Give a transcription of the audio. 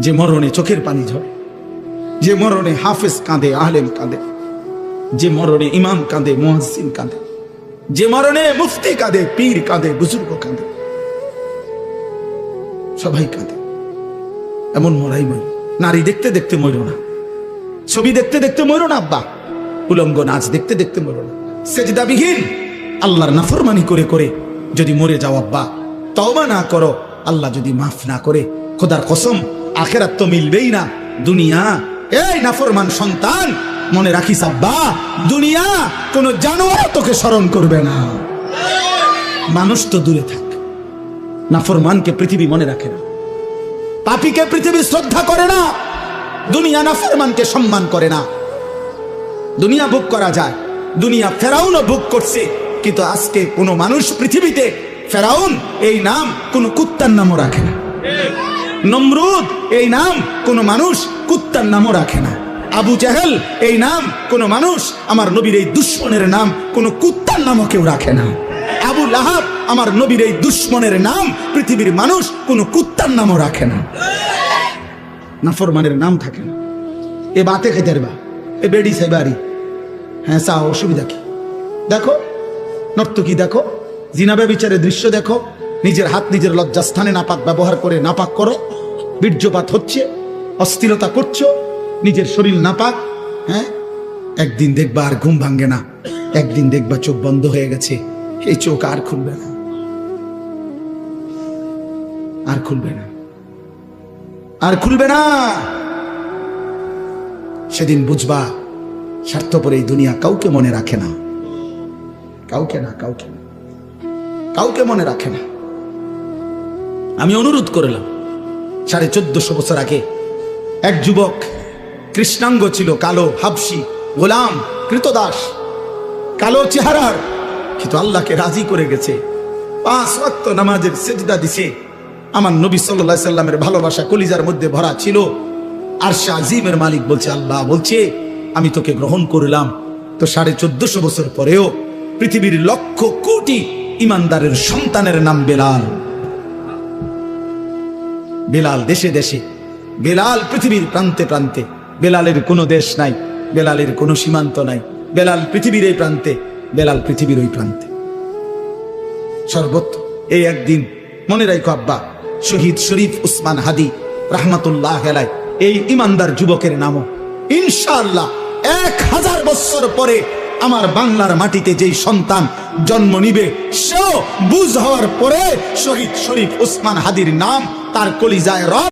যে মরণে চোখের পানি ঝরে, যে মরণে হাফেজ কাঁদে, আলেম কাঁদে, যে মরণে ইমাম কাঁদে, মুয়াজ্জিন কাঁদে, যে মরণে মুফতি কাঁদে, পীর কাঁদে, বুজুর্গ কাঁদে, সবাই কাঁদে। এমন মরাই মরি। নারী দেখতে দেখতে মরো না, ছবি দেখতে দেখতে মরো না আব্বা, উলঙ্গ নাচ দেখতে দেখতে মরো না, সেজদাবিহীন আল্লাহর নাফরমানি করে করে যদি মরে যাও আব্বা, তওবা না করো, আল্লাহ যদি মাফ না করে, খোদার কসম আখিরাত তো মিলবেই না। দুনিয়া, এই নাফরমান সন্তান মনে রাখিস আব্বা, দুনিয়া কোন জানোয়ার তোকে স্মরণ করবে না। মানুষ তো দূরে থাক, নাফরমানকে পৃথিবী মনে রাখে না, পাপীকে পৃথিবী শ্রদ্ধা করে না, দুনিয়া নাফরমানকে সম্মান করে না। দুনিয়া ভোগ করা যায়, দুনিয়া ফেরাউনও ভোগ করছে, কিন্তু আজকে কোনো মানুষ পৃথিবীতে ফেরাউন এই নাম কোন কুত্তার নামও রাখে না, নমরুদ এই নাম কোন মানুষ কুত্তার নামও রাখে না, আবু জাহেল এই নাম কোন মানুষ, আমার নবীর এই দুশ্মনের নাম কোন কুত্তার নামও কেউ রাখে না। আবু লাহাব আমার নবীর এই দুশ্মনের নাম পৃথিবীর মানুষ কোন কুত্তার নামও রাখে না। নাফরমানের নাম থাকে না। এ বাতে খেতে বা এ বেড়ি সাইবারি, হ্যাঁ চা, অসুবিধা কি? দেখো নর্তকী, দেখো জিনাবে বিচারের দৃশ্য দেখো, নিজের হাত নিজের লজ্জাস্থানে নাপাক ব্যবহার করে নাপাক করো, বীর্যপাত হচ্ছে, অস্থিরতা করছো, নিজের শরীর নাপাক। হ্যাঁ, একদিন দেখবা আর ঘুম ভাঙ্গে না, একদিন দেখবা চোখ বন্ধ হয়ে গেছে, এই চোখ আর খুলবে না, আর খুলবে না, আর খুলবে না। সেদিন বুঝবা স্বার্থপর এই দুনিয়া কাউকে মনে রাখে না, কাউকে না, কাউকে না, কাউকে মনে রাখে না। আমি অনুরোধ করলাম, 1450 বছর আগে এক যুবক কৃষ্ণাঙ্গ ছিল, কালো, হাবশি, গোলাম, কৃতদাস, কালো চেহারার, কিন্তু আল্লাহকে রাজি করে গেছে, 5 ওয়াক্ত নামাজের সেজদা দিছে। আমার নবী সাল্লাল্লাহু আলাইহি সাল্লামের ভালোবাসা কলিজার মধ্যে ভরা ছিল। আরশে আজিমের মালিক বলছে, আল্লাহ বলছে আমি তোকে গ্রহণ করলাম। তো 1450 বছর পরেও পৃথিবীর লক্ষ কোটি ইমানদারের সন্তানের নাম বেলাল। বেলাল দেশে দেশে, বেলাল পৃথিবীর প্রান্তে প্রান্তে, বেলালের কোনো দেশ নাই, বেলালের কোনো সীমান্ত নাই, বেলাল পৃথিবীর এই প্রান্তে, বেলাল পৃথিবীর ওই প্রান্তে, সর্বত্র। এই একদিন মনে রাখো আব্বা, শহীদ শরীফ উসমান হাদি রাহমাতুল্লাহ আলাইহি, এই ইমানদার যুবকের নামও ইনশাআল্লাহ 1000 বছর পরে আমার বাংলার মাটিতে যেই সন্তান জন্ম নিবে, সেও বুঝ হওয়ার পরে শহীদ শরীফ উসমান হাদির নাম তার কলিজায়